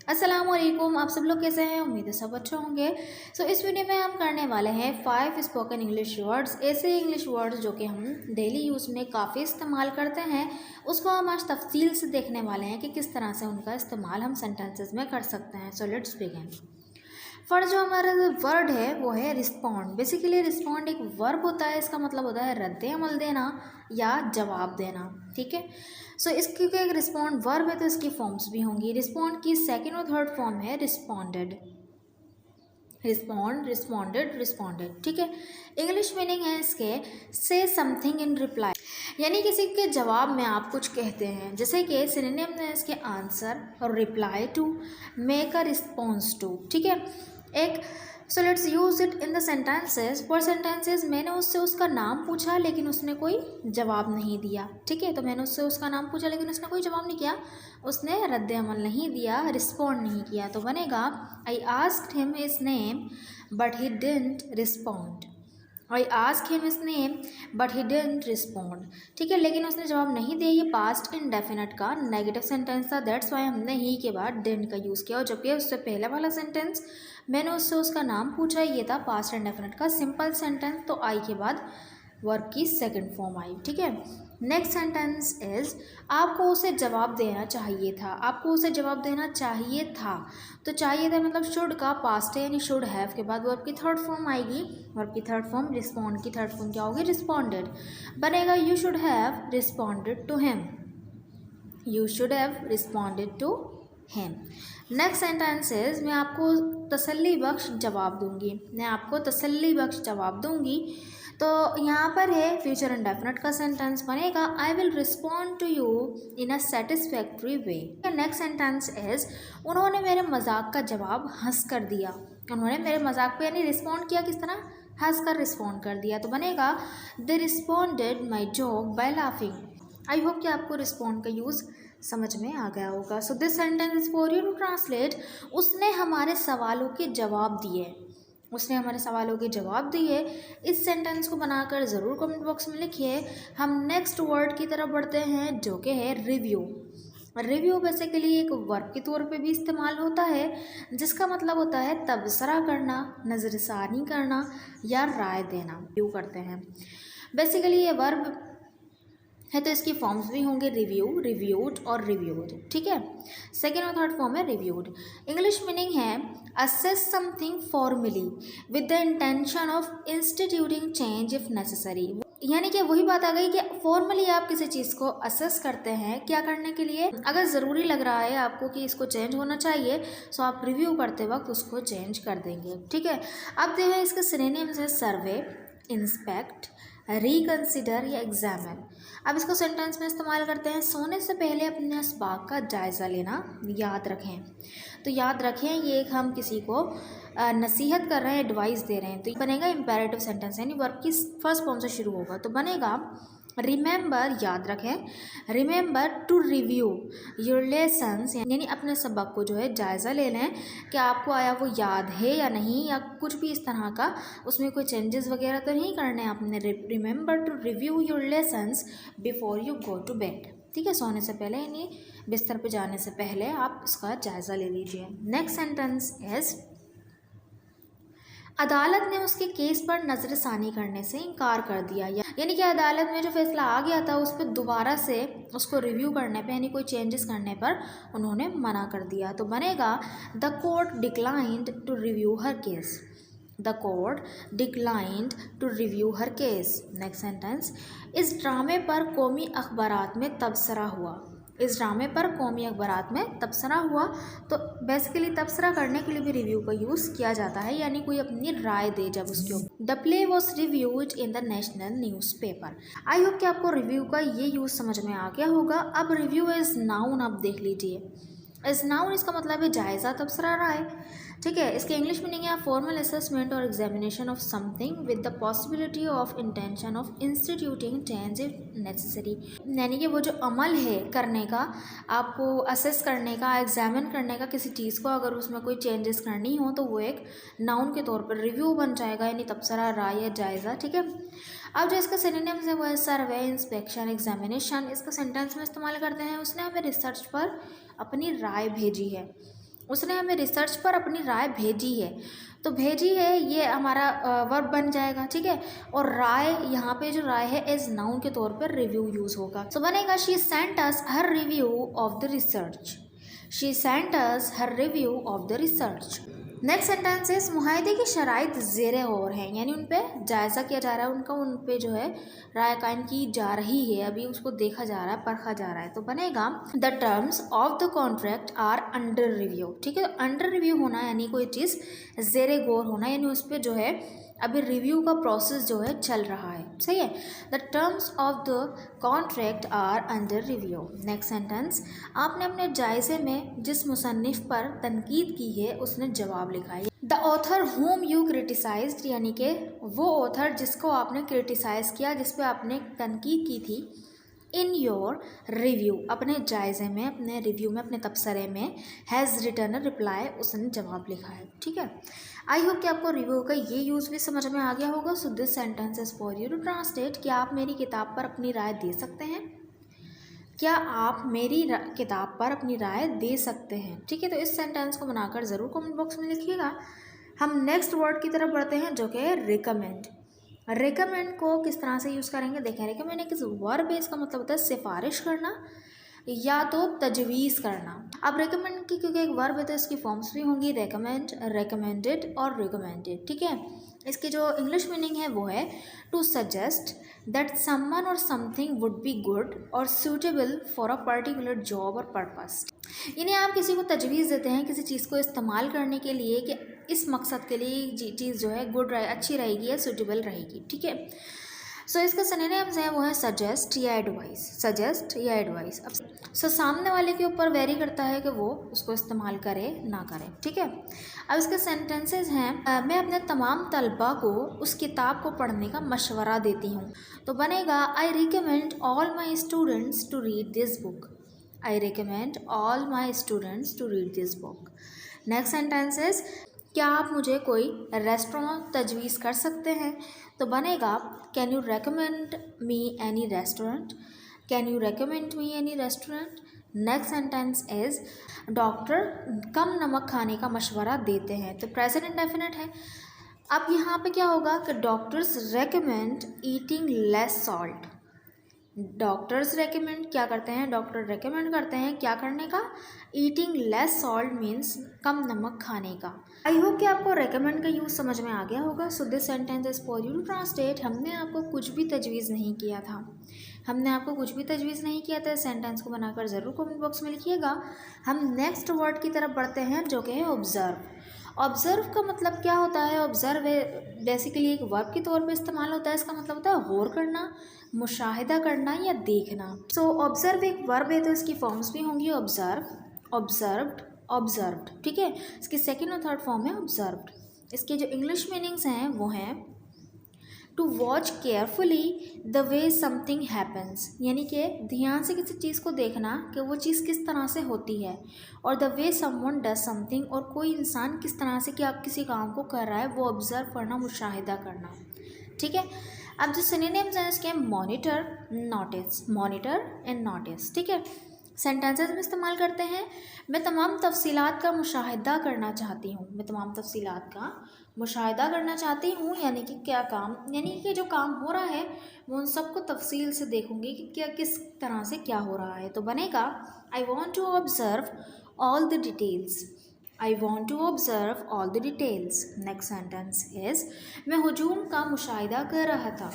अस्सलामुअलैकुम, आप सब लोग कैसे हैं? उम्मीद है सब अच्छे होंगे। इस वीडियो में हम करने वाले हैं 5 स्पोकन इंग्लिश वर्ड्स, ऐसे इंग्लिश वर्ड्स जो कि हम डेली यूज़ में काफ़ी इस्तेमाल करते हैं। उसको हम आज तफसील से देखने वाले हैं कि किस तरह से उनका इस्तेमाल हम सेंटेंसेस में कर सकते हैं। So let's begin. फर्स्ट जो हमारा वर्ड है वो है रिस्पॉन्ड। बेसिकली रिस्पॉन्ड एक वर्ब होता है, इसका मतलब होता है रद्द अमल देना या जवाब देना। ठीक है, इसकी एक रिस्पॉन्ड वर्ब है तो इसकी फॉर्म्स भी होंगी। रिस्पॉन्ड की सेकंड और थर्ड फॉर्म है रिस्पॉन्डेड। Respond, responded, responded. ठीक है, इंग्लिश मीनिंग है इसके से समथिंग इन रिप्लाई, यानी किसी के जवाब में आप कुछ कहते हैं। जैसे कि सिनोनिम है इसके आंसर और reply to, make a response to. ठीक है, एक let's use it in the sentences. For sentences मैंने उससे उसका नाम पूछा लेकिन उसने कोई जवाब नहीं दिया। ठीक है, तो मैंने उससे उसका नाम पूछा लेकिन उसने कोई जवाब नहीं किया, उसने रद्द अमल नहीं दिया, रिस्पॉन्ड नहीं किया। तो बनेगा I asked him his name but he didn't respond. I ask him his name but he didn't respond. ठीक है, लेकिन उसने जवाब नहीं दिया। ये पास्ट इंडेफिनिट का नेगेटिव सेंटेंस था, दैट्स वाई हमने ही के बाद डिडंट का यूज़ किया। और जबकि उससे पहले वाला सेंटेंस मैंने उससे उसका नाम पूछा, ये था पास्ट इंडेफिनिट का सिंपल सेंटेंस, तो आई के बाद वर्ब की सेकंड फॉर्म आई। ठीक है, नेक्स्ट सेंटेंस इज आपको उसे जवाब देना चाहिए था। आपको उसे जवाब देना चाहिए था, तो चाहिए था मतलब शुड का पास्ट है, यानी शुड हैव के बाद वर्ब की थर्ड फॉर्म आएगी। वर्ब की थर्ड फॉर्म रिस्पॉन्ड की थर्ड फॉर्म क्या होगी? रिस्पॉन्डेड। बनेगा you should have responded to him. You should have responded to him. Next sentences मैं आपको तसल्ली बख्श जवाब दूंगी। मैं आपको तसल्ली बख्श जवाब दूंगी, तो यहाँ पर है फ्यूचर इंडेफिनिट का सेंटेंस बनेगा I will respond to you in a satisfactory way. Next sentence is उन्होंने मेरे मजाक का जवाब हंस कर दिया। उन्होंने मेरे मजाक पे यानी रिस्पॉन्ड किया, किस तरह? हंस कर रिस्पॉन्ड कर दिया। तो बनेगा they responded my joke by laughing. I hope कि आपको रिस्पॉन्ड का यूज़ समझ में आ गया होगा। So this sentence is for you to translate. उसने हमारे सवालों के जवाब दिए। उसने हमारे सवालों के जवाब दिए। इस सेंटेंस को बनाकर ज़रूर कमेंट बॉक्स में लिखिए। हम नेक्स्ट वर्ड की तरफ बढ़ते हैं जो कि है रिव्यू। रिव्यू बेसिकली एक वर्ब के तौर पे भी इस्तेमाल होता है, जिसका मतलब होता है तबसरा करना, नज़रसानी करना या राय देना। रिव्यू करते हैं बेसिकली ये वर्ब है, तो इसकी फॉर्म्स भी होंगे रिव्यू, रिव्यूड और रिव्यूड। ठीक है, सेकेंड और थर्ड फॉर्म है रिव्यूड। इंग्लिश मीनिंग है assess something formally with the intention of instituting change if necessary. यानी कि वही बात आ गई कि फॉर्मली आप किसी चीज़ को असेस करते हैं, क्या करने के लिए? अगर ज़रूरी लग रहा है आपको कि इसको चेंज होना चाहिए, सो आप रिव्यू करते वक्त उसको चेंज कर देंगे। ठीक है, अब देखें इसके सिनोनिम्स है सर्वे, इंस्पेक्ट, रिकन्सिडर या एग्जामिन। अब इसको सेंटेंस में इस्तेमाल करते हैं सोने से पहले अपने असबाग का जायज़ा लेना याद रखें। तो याद रखें ये एक हम किसी को नसीहत कर रहे हैं, एडवाइस दे रहे हैं, तो ये बनेगा इम्पेरेटिव सेंटेंस, यानी वर्ब की फर्स्ट फॉर्म से शुरू होगा। तो बनेगा रिमेंबर, याद रखें, remember to review your lessons, यानी अपने सबक को जो है जायज़ा ले लें कि आपको आया वो याद है या नहीं, या कुछ भी इस तरह का उसमें कोई चेंजेस वगैरह तो नहीं करने हैं आपने। Remember to review your lessons before you go to bed. ठीक है, सोने से पहले यानी बिस्तर पे जाने से पहले आप इसका जायज़ा ले लीजिए। नेक्स्ट सेंटेंस इज अदालत ने उसके केस पर नज़रसानी करने से इनकार कर दिया, यानी कि अदालत में जो फैसला आ गया था उस पर दोबारा से उसको रिव्यू करने पे यानी कोई चेंजेस करने पर उन्होंने मना कर दिया। तो बनेगा the court declined to review her case. The court declined to review her case. Next sentence इस ड्रामे पर कौमी अखबारात में तबसरा हुआ। इस ड्रामे पर कौमी अखबारात में तबसरा हुआ, तो बेसिकली तबसरा करने के लिए भी रिव्यू का यूज़ किया जाता है, यानी कोई अपनी राय दे जब उसके ऊपर। The play was reviewed in the national newspaper. I hope कि आपको रिव्यू का ये यूज़ समझ में आ गया होगा। अब रिव्यू इज़ नाउन, आप देख लीजिए। इस नाउन इसका मतलब है जायज़ा, तबसरा, राय। ठीक है, इसके इंग्लिश मीनिंग है फॉर्मल असेसमेंट और examination of something with the possibility of intention of instituting change if necessary. यानी कि वो जो अमल है करने का, आपको असेस करने का, एग्जामिन करने का किसी चीज़ को, अगर उसमें कोई चेंजेस करनी हो तो वो एक नाउन के तौर पर रिव्यू बन जाएगा, यानी तबसरा, राय या जायज़ा। ठीक है, अब जो इसका सिनोनिम्स है वो है सर्वे, इंस्पेक्शन, एग्जामिनेशन। इसका सेंटेंस में इस्तेमाल करते हैं उसने हमें रिसर्च पर अपनी राय भेजी है। उसने हमें रिसर्च पर अपनी राय भेजी है, तो भेजी है ये हमारा वर्ब बन जाएगा, ठीक है। और राय, यहाँ पे जो राय है एज नाउन के तौर पर रिव्यू यूज़ होगा, तो बनेगा she sent us her review of the research. She sent us her review of the research. Next sentence is मुआहदे की शराइत ज़ेर गौर हैं, यानी उन पे जायज़ा किया जा रहा है, उनका उन पे जो है राय कायम की जा रही है, अभी उसको देखा जा रहा है, परखा जा रहा है। तो बनेगा the terms of the contract are under review, ठीक है। अंडर रिव्यू होना यानी कोई चीज़ ज़ेर गौर होना, यानी उस पर जो है अभी रिव्यू का प्रोसेस जो है चल रहा है, सही है। The terms of the contract are under review. Next sentence, आपने अपने जायज़े में जिस मुसन्निफ पर तनकीद की है उसने जवाब लिखा है। The author home you criticised, यानी कि वो ऑथर जिसको आपने क्रिटिसाइज़ किया, जिस पे आपने तनकीद की थी, इन योर रिव्यू, अपने जायज़े में, अपने रिव्यू में, अपने तबसरे में, हैज़ रिटर्न रिप्लाई, उसने जवाब लिखा है, ठीक है। आई होप कि आपको रिव्यू का ये यूज़ भी समझ में आ गया होगा। So this sentence is for you to translate. क्या आप मेरी किताब पर अपनी राय दे सकते हैं? क्या आप मेरी किताब पर अपनी राय दे सकते हैं, ठीक है। तो इस सेंटेंस को बनाकर ज़रूर कमेंट बॉक्स में लिखिएगा। हम नेक्स्ट वर्ड की तरफ बढ़ते हैं जो कि है रिकमेंड। रिकमेंड को किस तरह से यूज़ करेंगे, देखें। रिकमेंड एक वर्ब है, इसका मतलब होता है सिफारिश करना या तो तजवीज़ करना। अब रिकमेंड की क्योंकि एक वर्ब है तो इसकी फॉर्म्स भी होंगी रिकमेंड, रिकमेंडेड और रिकमेंडेड, ठीक है। इसकी जो इंग्लिश मीनिंग है वो है टू सजेस्ट दैट समवन और समथिंग वुड बी गुड और suitable for a particular job और पर्पस। यानी आप किसी को तजवीज़ देते हैं किसी चीज़ को इस्तेमाल करने के लिए कि इस मकसद के लिए चीज़ जो है गुड रहे, अच्छी रहेगी या सूटेबल रहेगी, ठीक है। सो इसका सिनोनिम्स है वो है सजेस्ट या एडवाइस, सजेस्ट या एडवाइस। अब सामने वाले के ऊपर वेरी करता है कि वो उसको इस्तेमाल करे ना करे, ठीक है। अब इसके सेंटेंसेस हैं मैं अपने तमाम तलबा को उस किताब को पढ़ने का मशवरा देती हूँ, तो बनेगा I recommend all my students to read this book. I recommend all my students to read this book. Next sentences, क्या आप मुझे कोई रेस्टोरेंट तजवीज़ कर सकते हैं, तो बनेगा can you recommend me any restaurant. Can you recommend me any restaurant. Next sentence is doctor कम नमक खाने का मशवरा देते हैं, तो प्रेजेंट इंडेफिनिट है। अब यहाँ पे क्या होगा कि doctors recommend eating less salt. Doctors recommend क्या करते हैं, डॉक्टर रेकमेंड करते हैं क्या करने का, ईटिंग लेस सॉल्ट मीन्स कम नमक खाने का। आई होप कि आपको रेकमेंड का यूज़ समझ में आ गया होगा। So this sentence is for you to translate. हमने आपको कुछ भी तजवीज़ नहीं किया था, हमने आपको कुछ भी तजवीज़ नहीं किया था। सेंटेंस को बनाकर ज़रूर कमेंट बॉक्स में लिखिएगा। हम नेक्स्ट वर्ड की तरफ बढ़ते हैं जो कि है ऑब्ज़र्व। ऑब्ज़र्व का मतलब क्या होता है, ऑब्ज़र्व बेसिकली एक वर्ब के तौर पे इस्तेमाल होता है। इसका मतलब होता है गौर करना, मुशाहिदा करना या देखना। सो ऑब्ज़र्व एक वर्ब है तो इसकी फॉर्म्स भी होंगी ऑब्ज़र्व, ऑब्ज़र्व्ड, ऑब्ज़र्व्ड, ठीक है। इसकी सेकेंड और थर्ड फॉर्म है ऑब्ज़र्व्ड। इसके जो इंग्लिश मीनिंग्स हैं वो हैं to watch carefully the way something happens, यानी कि ध्यान से किसी चीज़ को देखना कि वो चीज़ किस तरह से होती है, और the way someone does something, और कोई इंसान किस तरह से कि आप किसी काम को कर रहा है वो ऑब्ज़र्व करना, मुशाहिदा करना, ठीक है। अब जो सिनोनिम्स हैं इसके monitor, notice, monitor and notice, ठीक है। सेंटेंसेस में इस्तेमाल करते हैं मैं तमाम तफसीलात का मुशाहिदा करना चाहती हूँ। मैं तमाम तफसीलात का मुशाहिदा करना चाहती हूँ, यानी कि क्या काम, यानी कि जो काम हो रहा है मैं उन सबको तफसील से देखूँगी कि क्या किस तरह से क्या हो रहा है। तो बनेगा I want to observe all the details. I want to observe all the details. Next sentence is मैं हुजूम का मुशाहिदा कर रहा था।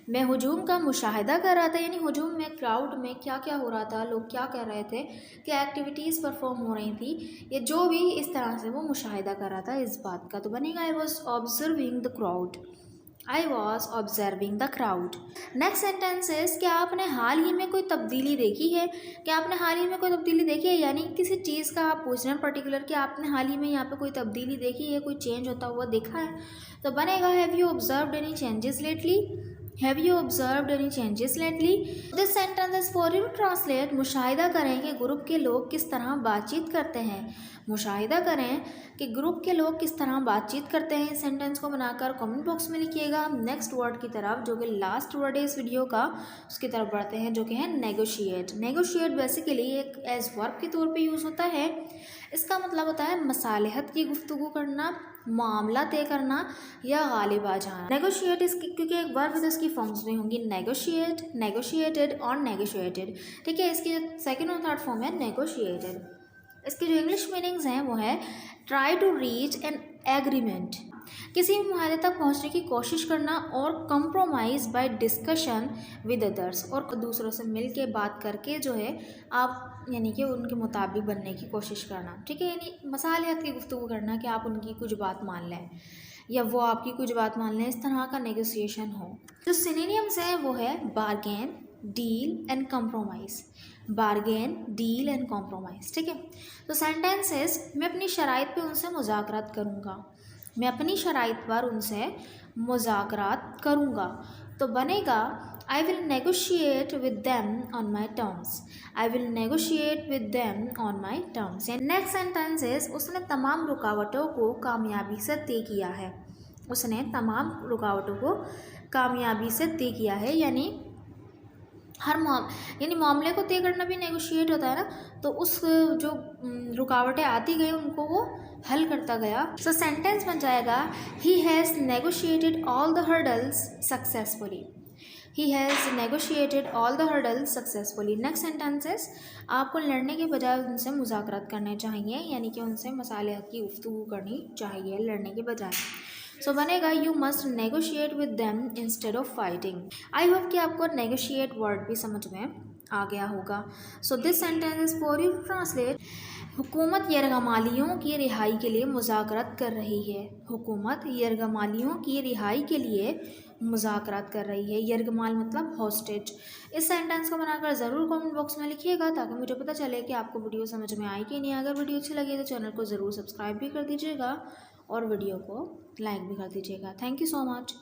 मैं हुजूम का मुशाहिदा कर रहा था, यानी हुजूम में क्राउड में क्या क्या हो रहा था, लोग क्या कर रहे थे, क्या एक्टिविटीज़ परफॉर्म हो रही थी, या जो भी इस तरह से वो मुशाहिदा कर रहा था इस बात का। तो बनेगा I was observing the crowd. I was observing the crowd. Next sentence is क्या आपने हाल ही में कोई तब्दीली देखी है। क्या आपने हाल ही में कोई तब्दीली देखी है, यानी किसी चीज़ का आप पूछ रहे हैं पर्टिकुलर कि आपने हाल ही में यहाँ पे कोई तब्दीली देखी है, कोई चेंज होता हुआ देखा है। तो बनेगा have you observed any changes lately. Have you observed any changes lately. This sentence is for you to translate. मुशाहिदा करें कि ग्रुप के लोग किस तरह बातचीत करते हैं। मुशाहिदा करें कि ग्रुप के लोग किस तरह बातचीत करते हैं। इस सेंटेंस को बनाकर कमेंट बॉक्स में लिखिएगा। नेक्स्ट वर्ड की तरफ, जो कि लास्ट वर्ड है इस वीडियो का, उसकी तरफ बढ़ते हैं, जो कि है नेगोशिएट। नेगोशिएट बेसिकली एक एज वर्ब के तौर पे यूज़ होता है। इसका मतलब होता है मसालहत की गुफ्तगू करना, मामला तय करना या गालिब आ जाना। नेगोशिएट इसकी क्योंकि एक वर्ब है तो इसकी फॉर्म्स में होंगी नेगोशिएट, नेगोशिएटेड और नेगोशिएटेड। ठीक है, इसकी जो सेकेंड और थर्ड फॉर्म है नेगोशिएटेड। इसके जो इंग्लिश मीनिंग्स हैं वो है try to reach an agreement, किसी भी माहले तक पहुंचने की कोशिश करना, और compromise by discussion with others, और दूसरों से मिल के बात करके जो है आप यानी कि उनके मुताबिक बनने की कोशिश करना। ठीक है, यानी मसालियत की गुफ्तगू करना कि आप उनकी कुछ बात मान लें या वो आपकी कुछ बात मान लें, इस तरह का नेगोशिएशन हो। जो सिनोनिम्स हैं वो है bargain, deal and compromise. Bargain, deal and compromise. ठीक है, तो सेंटेंसेस, मैं अपनी शराइत पे उनसे मुज़ाकरात करूँगा। मैं अपनी शराइत पर उनसे मुज़ाकरात करूँगा, तो बनेगा I will negotiate with them on my terms. I will negotiate with them on my terms. Next sentence is उसने तमाम रुकावटों को कामयाबी से तय किया है। उसने तमाम रुकावटों को कामयाबी से तय किया है, यानी यानी मामले को तय करना भी नेगोशिएट होता है ना, तो उस जो रुकावटें आती गई उनको वो हल करता गया। सो सेंटेंस बन जाएगा he has negotiated all the hurdles successfully. He has negotiated all the hurdles successfully. Next sentences, आपको लड़ने के बजाय उनसे मुज़ाकरात करने चाहिए, यानी कि उनसे मसालहत की गुफ्तगू करनी चाहिए लड़ने के बजाय। सो बनेगा you must negotiate with them instead of fighting. I hope कि आपको नेगोशिएट वर्ड भी समझ में आ गया होगा। So this sentence is for you to translate. हुकूमत यरगमालियों की रिहाई के लिए मुज़ाकरात कर रही है। हुकूमत यरगमालियों की रिहाई के लिए मुज़ाकरात कर रही है। यरगमाल मतलब हॉस्टेज। इस सेंटेंस को बनाकर ज़रूर कमेंट बॉक्स में लिखिएगा ताकि मुझे पता चले कि आपको वीडियो समझ में आई कि नहीं। अगर वीडियो अच्छी लगी तो चैनल को ज़रूर सब्सक्राइब भी कर दीजिएगा और वीडियो को लाइक भी कर दीजिएगा। Thank you so much.